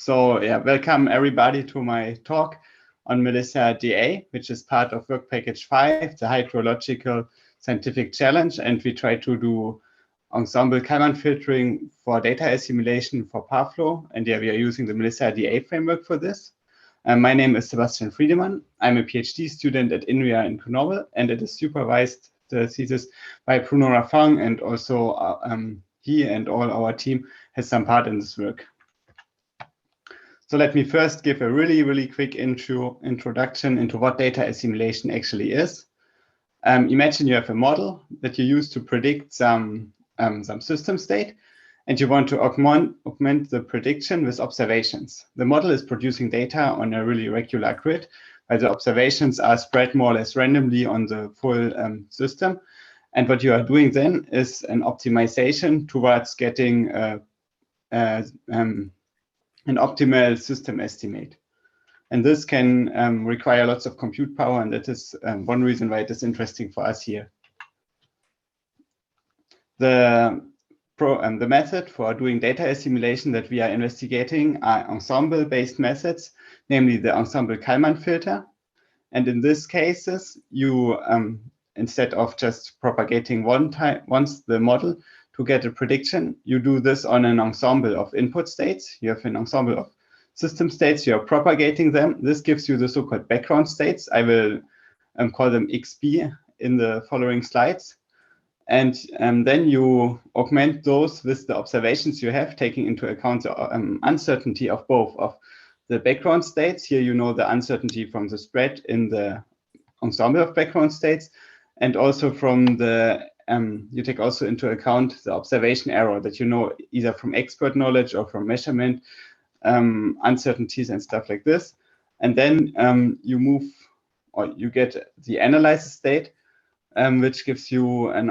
So yeah, welcome everybody to my talk on Melissa DA, which is part of Work Package 5, the Hydrological Scientific Challenge. And we try to do Ensemble Kalman filtering for data assimilation for ParFlow. And yeah, we are using the Melissa DA framework for this. My name is Sebastian Friedemann. I'm a PhD student at INRIA in Grenoble, and it is supervised, the thesis, by Bruno Raffang, and also he and all our team has some part in this work. So let me first give a really quick introduction into what data assimilation actually is. Imagine you have a model that you use to predict some system state, and you want to augment the prediction with observations. The model is producing data on a really regular grid, while the observations are spread more or less randomly on the full system. And what you are doing then is an optimization towards getting an optimal system estimate. And this can require lots of compute power, and that is one reason why it is interesting for us here. The method for doing data assimilation that we are investigating are ensemble-based methods, namely the Ensemble Kalman filter. And in these cases, you, instead of just propagating once the model to get a prediction, you do this on an ensemble of input states. You have an ensemble of system states, you are propagating them. This gives you the so-called background states. I will call them XB in the following slides. And then you augment those with the observations you have, taking into account the uncertainty of both of the background states. Here you know the uncertainty from the spread in the ensemble of background states, and also from the you take also into account the observation error that you know either from expert knowledge or from measurement uncertainties and stuff like this. And then you move, or you get the analysis state, which gives you an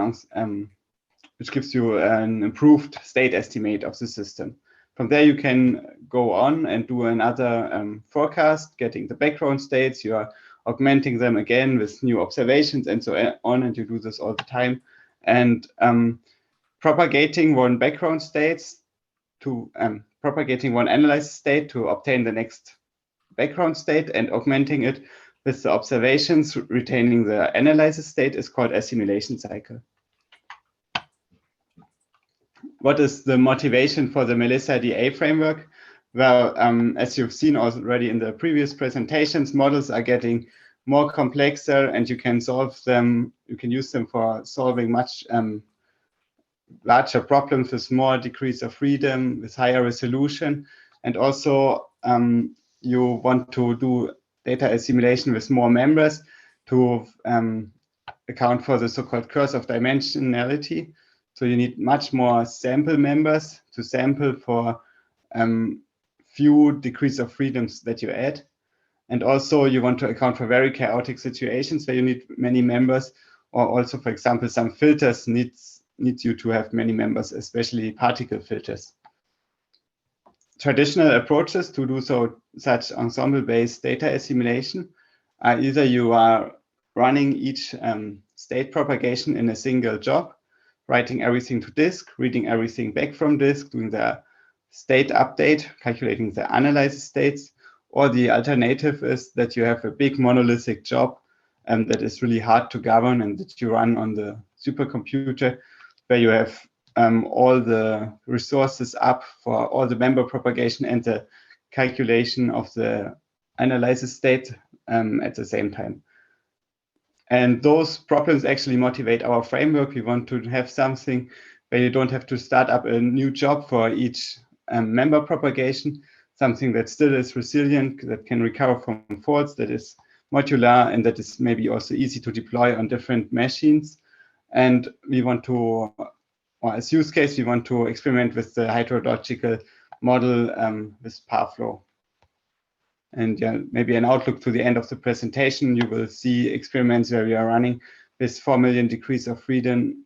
improved state estimate of the system. From there, you can go on and do another forecast, getting the background states. You are augmenting them again with new observations and so on, and you do this all the time. And propagating one background states to propagating one analysis state to obtain the next background state, and augmenting it with the observations, retaining the analysis state, is called assimilation cycle. What is the motivation for the Melissa DA framework? Well, as you've seen already in the previous presentations, models are getting more complexer, and you can solve them. You can use them for solving much larger problems with more degrees of freedom, with higher resolution, and also you want to do data assimilation with more members to account for the so-called curse of dimensionality. So you need much more sample members to sample for few degrees of freedoms that you add. And also you want to account for very chaotic situations where you need many members, or also, for example, some filters needs you to have many members, especially particle filters. Traditional approaches to do such ensemble-based data assimilation are either you are running each state propagation in a single job, writing everything to disk, reading everything back from disk, doing the state update, calculating the analysis states, or the alternative is that you have a big monolithic job that is really hard to govern and that you run on the supercomputer, where you have all the resources up for all the member propagation and the calculation of the analysis state at the same time. And those problems actually motivate our framework. We want to have something where you don't have to start up a new job for each member propagation, something that still is resilient, that can recover from faults, that is modular, and that is maybe also easy to deploy on different machines. And we want to, or as use case, we want to experiment with the hydrological model with ParFlow. And yeah, maybe an outlook to the end of the presentation, you will see experiments where we are running with 4 million degrees of freedom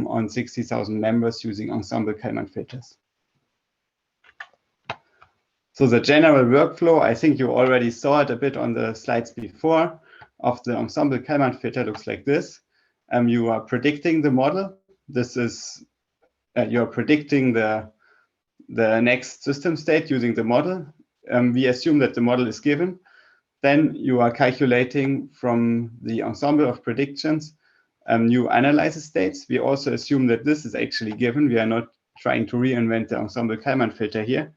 on 60,000 members using Ensemble Kalman filters. So the general workflow, I think you already saw it a bit on the slides before, of the Ensemble Kalman filter looks like this. You are predicting the model. This is, you're predicting the next system state using the model. we assume that the model is given. Then you are calculating from the ensemble of predictions new analysis states. We also assume that this is actually given. We are not trying to reinvent the ensemble Kalman filter here.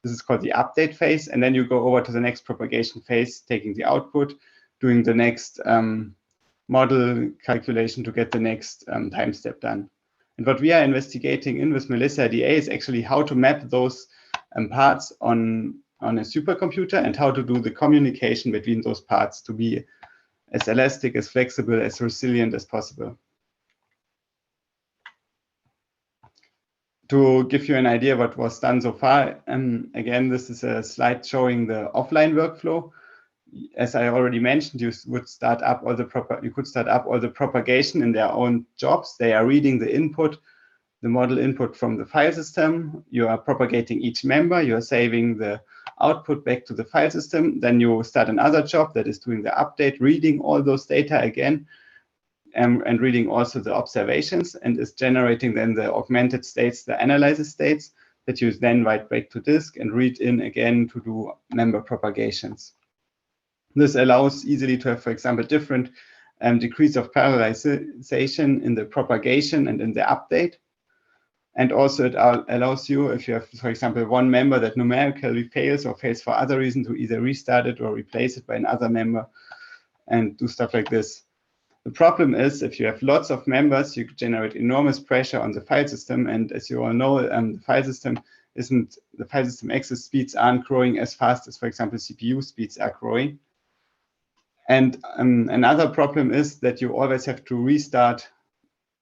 This is called the update phase. And then you go over to the next propagation phase, taking the output, doing the next model calculation to get the next time step done. And what we are investigating in with Melissa DA is actually how to map those parts on a supercomputer and how to do the communication between those parts to be as elastic, as flexible, as resilient as possible. To give you an idea what was done so far, again, this is a slide showing the offline workflow. As I already mentioned, you could start up all the propagation in their own jobs. They are reading the input, the model input from the file system. You are propagating each member. You are saving the output back to the file system. Then you start another job that is doing the update, reading all those data again, and reading also the observations, and is generating then the augmented states, the analysis states, that you then write back to disk and read in again to do member propagations. This allows easily to have, for example, different degrees of parallelization in the propagation and in the update. And also it allows you, if you have, for example, one member that numerically fails or fails for other reasons, to either restart it or replace it by another member and do stuff like this. The problem is, if you have lots of members, you generate enormous pressure on the file system. And as you all know, the file system access speeds aren't growing as fast as, for example, CPU speeds are growing. And another problem is that you always have to restart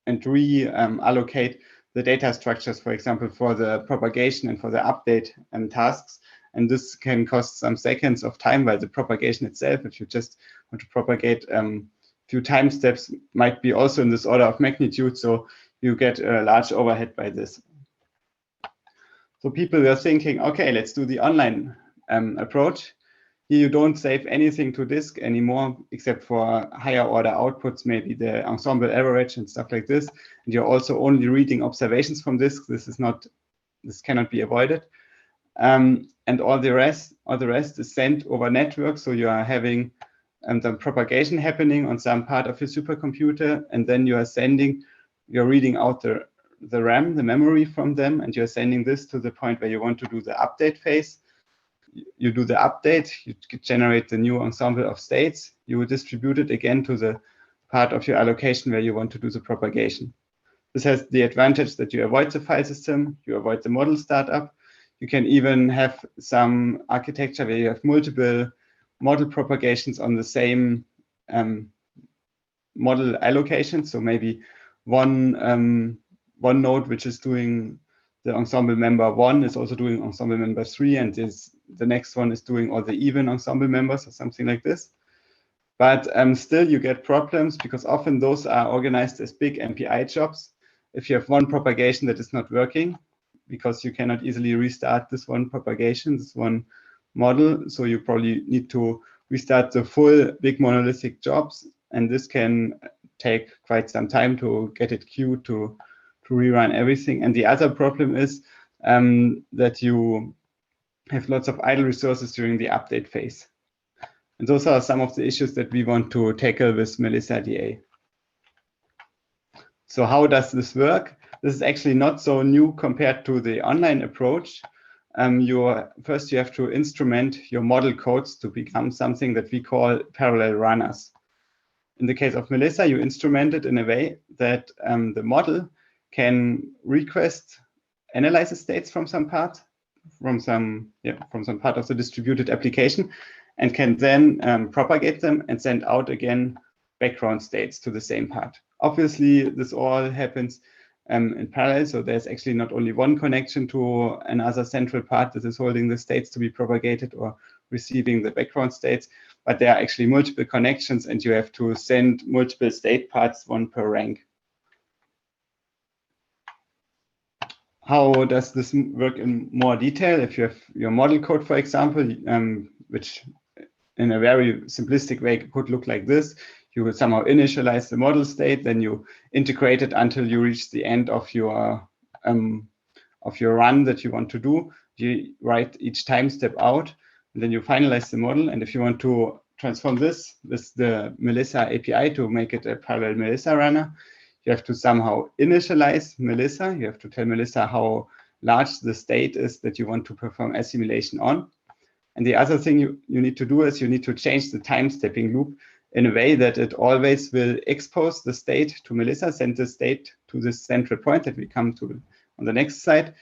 and reallocate the data structures, for example, for the propagation and for the update tasks. And this can cost some seconds of time, while the propagation itself, if you just want to propagate few time steps, might be also in this order of magnitude. So you get a large overhead by this. So people were thinking, okay, let's do the online approach. Here you don't save anything to disk anymore, except for higher order outputs, maybe the ensemble average and stuff like this. And you're also only reading observations from disk. This cannot be avoided. And all the rest is sent over network. So you are having the propagation happening on some part of your supercomputer, and then you're reading out the RAM, the memory from them, and you're sending this to the point where you want to do the update phase. You do the update, you generate the new ensemble of states, you will distribute it again to the part of your allocation where you want to do the propagation. This has the advantage that you avoid the file system, you avoid the model startup. You can even have some architecture where you have multiple model propagations on the same model allocation. So maybe one node which is doing the ensemble member 1 is also doing ensemble member 3, and the next one is doing all the even ensemble members or something like this. But still you get problems, because often those are organized as big MPI jobs. If you have one propagation that is not working, because you cannot easily restart this one propagation, this one model, so you probably need to restart the full big monolithic jobs, and this can take quite some time to get it queued to rerun everything. And the other problem is that you have lots of idle resources during the update phase. And those are some of the issues that we want to tackle with Melissa DA. So how does this work? This is actually not so new compared to the online approach. First you have to instrument your model codes to become something that we call parallel runners. In the case of Melissa, you instrument it in a way that the model can request analysis states from some part, from some part of the distributed application, and can then propagate them and send out again background states to the same part. Obviously, this all happens in parallel, so there's actually not only one connection to another central part that is holding the states to be propagated or receiving the background states, but there are actually multiple connections, and you have to send multiple state parts, one per rank. How does this work in more detail? If you have your model code, for example, which in a very simplistic way could look like this, you would somehow initialize the model state, then you integrate it until you reach the end of your run that you want to do. You write each time step out. And then you finalize the model. And if you want to transform this with the Melissa API to make it a parallel Melissa runner, you have to somehow initialize Melissa. You have to tell Melissa how large the state is that you want to perform assimilation on. And the other thing you need to do is you need to change the time stepping loop in a way that it always will expose the state to Melissa, send the state to this central point that we come to on the next slide.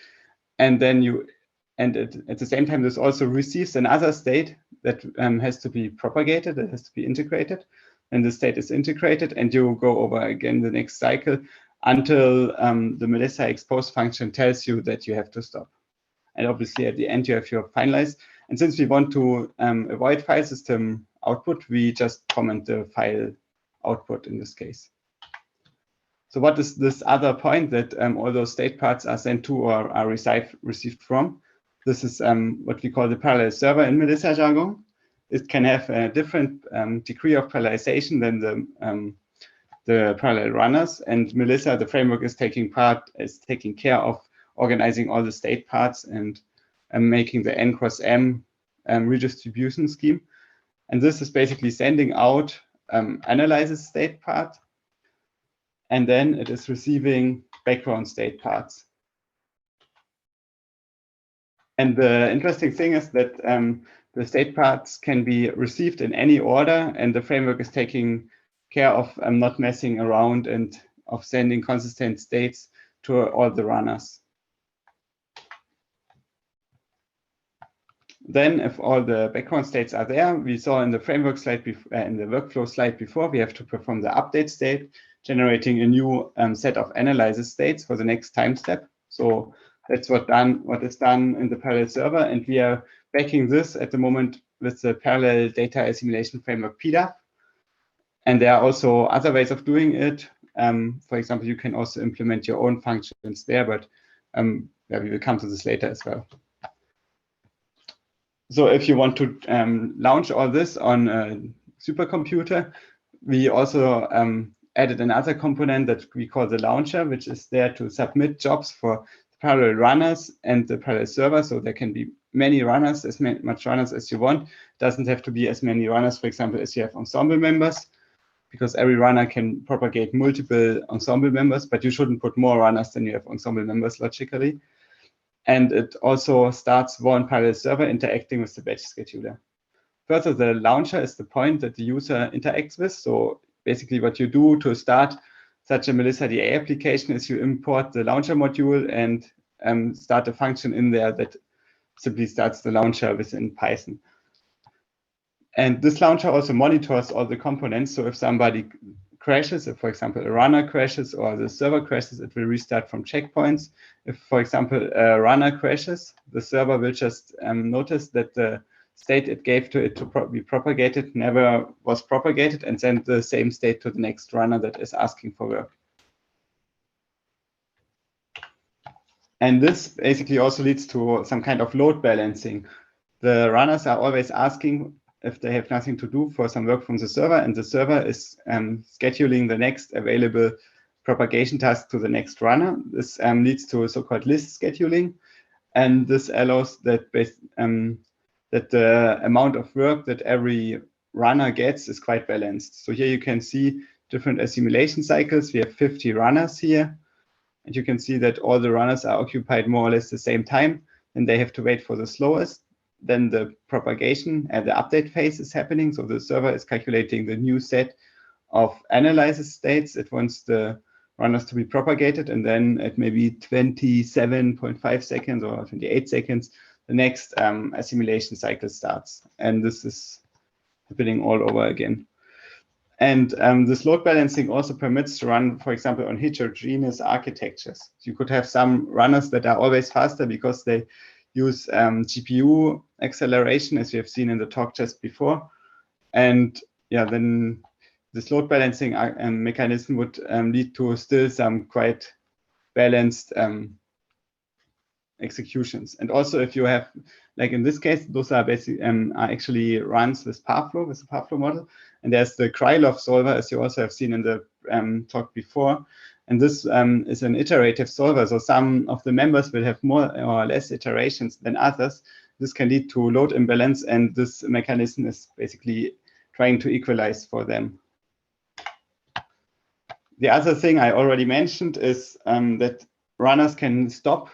And then at the same time, this also receives another state that has to be propagated, that has to be integrated. And the state is integrated, and you go over again the next cycle until the Melissa expose function tells you that you have to stop. And obviously, at the end, you have your finalize. And since we want to avoid file system output, we just comment the file output in this case. So what is this other point that all those state parts are sent to or are received from? This is what we call the parallel server in Melissa jargon. It can have a different degree of parallelization than the parallel runners. And Melissa, the framework, is taking care of organizing all the state parts and making the n cross m redistribution scheme. And this is basically sending out analyzes state part, and then it is receiving background state parts. And the interesting thing is that the state parts can be received in any order, and the framework is taking care of not messing around and of sending consistent states to all the runners. Then, if all the background states are there, we saw in the framework slide, in the workflow slide before, we have to perform the update state, generating a new set of analysis states for the next time step. So that's what is done in the parallel server, and we are backing this at the moment with the parallel data assimilation framework PDAF. And there are also other ways of doing it. For example, you can also implement your own functions there, but yeah, we will come to this later as well. So if you want to launch all this on a supercomputer, we also added another component that we call the launcher, which is there to submit jobs for parallel runners and the parallel server. So there can be many runners, as much runners as you want. It doesn't have to be as many runners, for example, as you have ensemble members, because every runner can propagate multiple ensemble members, but you shouldn't put more runners than you have ensemble members logically. And it also starts one parallel server interacting with the batch scheduler. Further, the launcher is the point that the user interacts with. So basically what you do to start such a Melissa DA application is you import the launcher module and start a function in there that simply starts the launcher within Python. And this launcher also monitors all the components. So if somebody crashes, if, for example, a runner crashes or the server crashes, it will restart from checkpoints. If, for example, a runner crashes, the server will just notice that the state it gave to it to be propagated never was propagated and send the same state to the next runner that is asking for work. And this basically also leads to some kind of load balancing. The runners are always asking if they have nothing to do for some work from the server, and the server is scheduling the next available propagation task to the next runner. This leads to so-called list scheduling, and this allows that that the amount of work that every runner gets is quite balanced. So here you can see different assimilation cycles. We have 50 runners here, and you can see that all the runners are occupied more or less the same time, and they have to wait for the slowest. Then the propagation and the update phase is happening. So the server is calculating the new set of analysis states. It wants the runners to be propagated. And then at maybe 27.5 seconds or 28 seconds, the next assimilation cycle starts. And this is happening all over again. And this load balancing also permits to run, for example, on heterogeneous architectures. So you could have some runners that are always faster because they use GPU acceleration, as we have seen in the talk just before. And yeah, then this load balancing mechanism would lead to still some quite balanced executions. And also if you have, like in this case, those are basically are actually runs with ParFlow, with the ParFlow model. And there's the Krylov solver, as you also have seen in the talk before. And this is an iterative solver. So some of the members will have more or less iterations than others. this can lead to load imbalance, and this mechanism is basically trying to equalize for them. The other thing I already mentioned is that runners can stop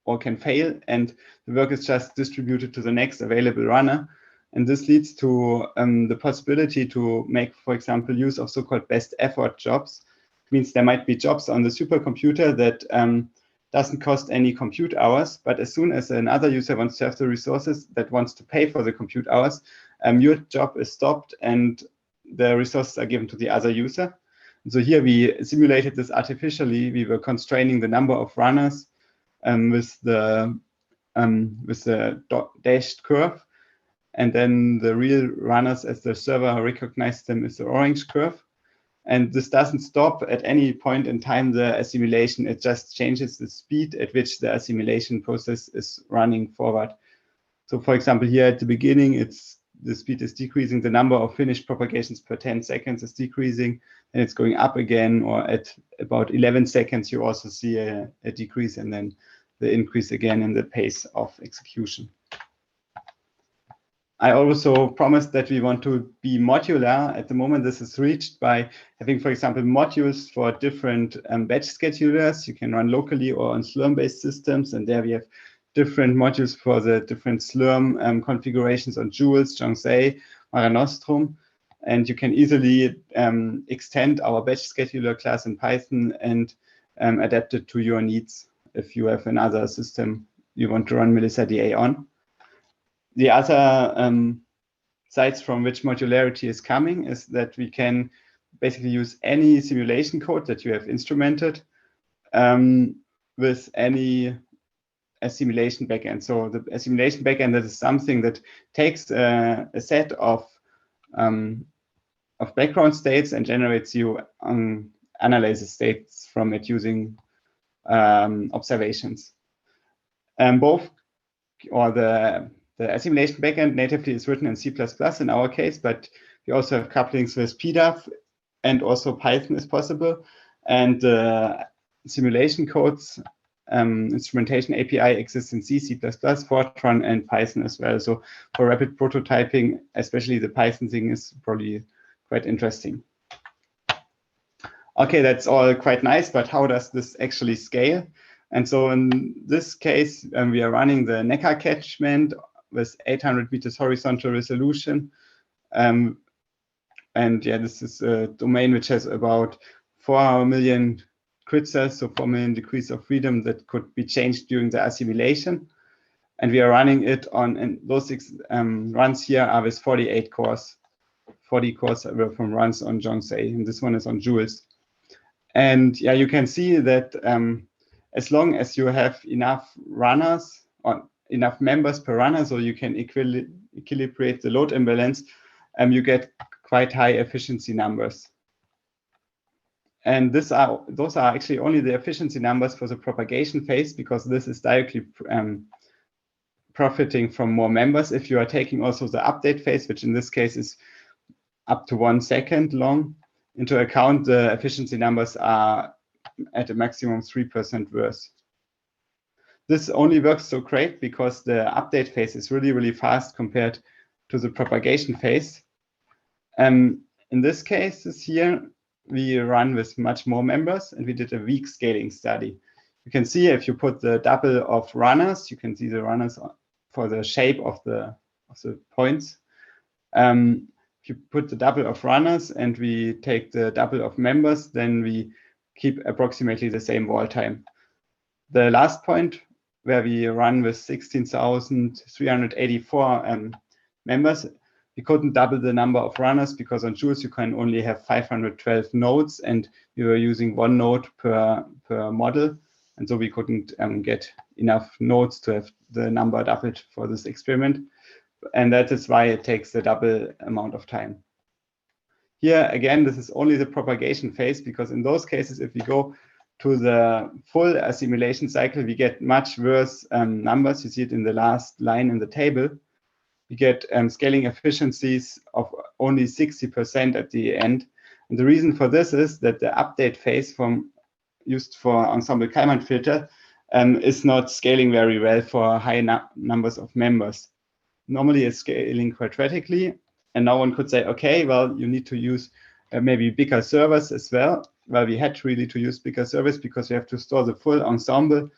or can fail, and the work is just distributed to the next available runner. And this leads to the possibility to make, for example, use of so-called best effort jobs. It means there might be jobs on the supercomputer that doesn't cost any compute hours, but as soon as another user wants to have the resources that wants to pay for the compute hours, your job is stopped and the resources are given to the other user. And so here we simulated this artificially. We were constraining the number of runners with the dashed curve, and then the real runners, as the server recognized them, is the orange curve. And this doesn't stop at any point in time the assimilation. It just changes the speed at which the assimilation process is running forward. So for example, here at the beginning, the speed is decreasing. The number of finished propagations per 10 seconds is decreasing, and it's going up again, or at about 11 seconds, you also see a decrease, and then the increase again in the pace of execution. I also promised that we want to be modular. At the moment, this is reached by having, for example, modules for different batch schedulers. You can run locally or on Slurm-based systems, and there we have different modules for the different Slurm configurations on Joules, Jongsei, Mare Nostrum. And you can easily extend our batch scheduler class in Python and adapt it to your needs if you have another system you want to run Melissa DA on. The other sites from which modularity is coming is that we can basically use any simulation code that you have instrumented with any assimilation backend. So the assimilation backend, that is something that takes a set of background states and generates you analysis states from it using observations. The assimilation backend natively is written in C++ in our case, but we also have couplings with PDAF, and also Python is possible. And simulation codes, instrumentation API exists in C, C++, Fortran, and Python as well. So for rapid prototyping, especially the Python thing is probably quite interesting. Okay, that's all quite nice, but how does this actually scale? And so in this case, we are running the Neckar catchment with 800 meters horizontal resolution. And yeah, this is a domain which has about 4 million grid cells, so 4 million degrees of freedom that could be changed during the assimilation. And we are running it on, and those 6 runs here are with 48 cores. 40 cores were from runs on Jongsei, and this one is on Joules. And yeah, you can see that as long as you have enough runners or enough members per runner, so you can equilibrate the load imbalance, you get quite high efficiency numbers. And those are actually only the efficiency numbers for the propagation phase, because this is directly profiting from more members. If you are taking also the update phase, which in this case is up to 1 second long, into account, the efficiency numbers are at a maximum 3% worse. This only works so great because the update phase is really, really fast compared to the propagation phase. In this case, this year, we run with much more members, and we did a weak scaling study. You can see if you put the double of runners, you can see the runners for the shape of the points. If you put the double of runners and we take the double of members, then we keep approximately the same wall time. The last point, where we run with 16,384 members, we couldn't double the number of runners because on Joules you can only have 512 nodes, and we were using 1 node per model, and so we couldn't get enough nodes to have the number doubled for this experiment, and that is why it takes the double amount of time. Here again, this is only the propagation phase, because in those cases, if we go to the full assimilation cycle, we get much worse numbers. You see it in the last line in the table. We get scaling efficiencies of only 60% at the end. And the reason for this is that the update phase used for Ensemble Kalman filter is not scaling very well for high numbers of members. Normally it's scaling quadratically, and now one could say, okay, well, you need to use maybe bigger servers as well. Well, we had really to use bigger servers because we have to store the full ensemble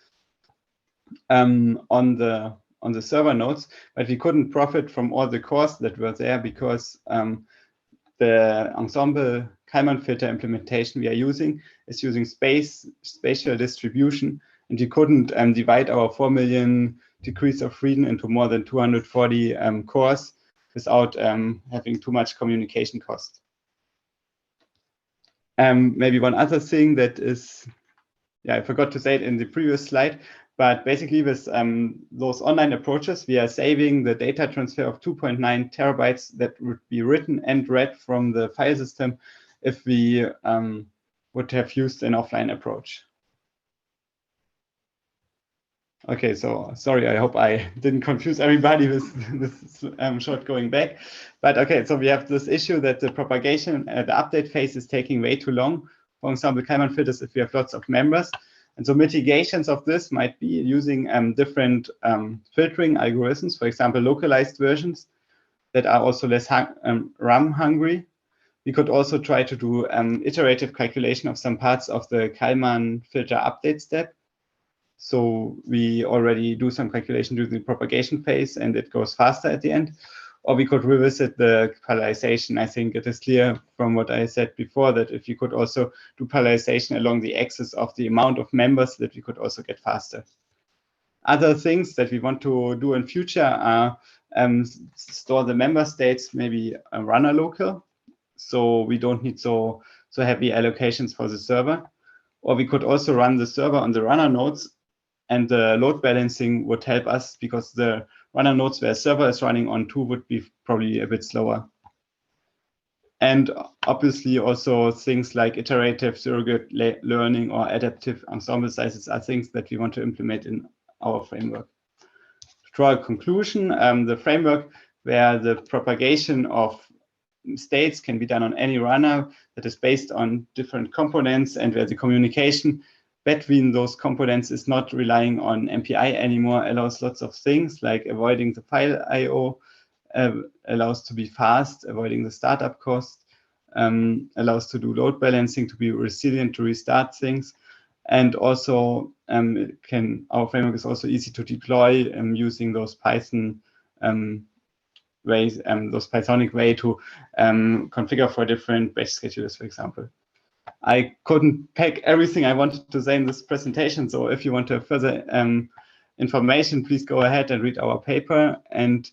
on the server nodes, but we couldn't profit from all the cores that were there because the Ensemble Kalman filter implementation we are using is using spatial distribution, and we couldn't divide our 4 million degrees of freedom into more than 240 cores without having too much communication cost. Maybe one other thing that is, yeah, I forgot to say it in the previous slide, but basically with those online approaches, we are saving the data transfer of 2.9 terabytes that would be written and read from the file system if we would have used an offline approach. Okay, so sorry, I hope I didn't confuse everybody with this short going back. But okay, so we have this issue that the propagation, the update phase is taking way too long. For example, Kalman filters if we have lots of members. And so mitigations of this might be using different filtering algorithms, for example, localized versions that are also less RAM hungry. We could also try to do iterative calculation of some parts of the Kalman filter update step. So we already do some calculation during the propagation phase and it goes faster at the end. Or we could revisit the parallelization. I think it is clear from what I said before that if you could also do parallelization along the axis of the amount of members, that we could also get faster. Other things that we want to do in future are store the member states, maybe a runner local. So we don't need so heavy allocations for the server. Or we could also run the server on the runner nodes, and the load balancing would help us because the runner nodes where a server is running on 2 would be probably a bit slower. And obviously also things like iterative surrogate learning or adaptive ensemble sizes are things that we want to implement in our framework. To draw a conclusion, the framework where the propagation of states can be done on any runner that is based on different components and where the communication between those components is not relying on MPI anymore, allows lots of things like avoiding the file I/O, allows to be fast, avoiding the startup cost, allows to do load balancing, to be resilient, to restart things. And also our framework is also easy to deploy using those Python ways, those Pythonic way to configure for different batch schedulers, for example. I couldn't pack everything I wanted to say in this presentation, so if you want to have further information, please go ahead and read our paper. And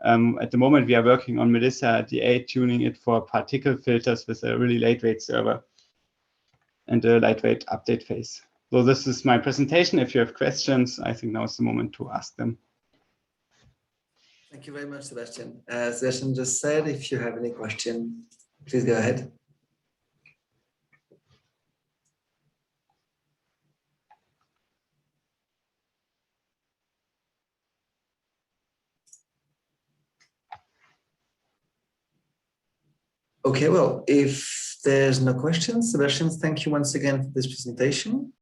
at the moment, we are working on Melissa D8, tuning it for particle filters with a really lightweight server and a lightweight update phase. So this is my presentation. If you have questions, I think now is the moment to ask them. Thank you very much, Sebastian. As Sebastian just said, if you have any question, please go ahead. Okay, well, if there's no questions, Sebastian, thank you once again for this presentation.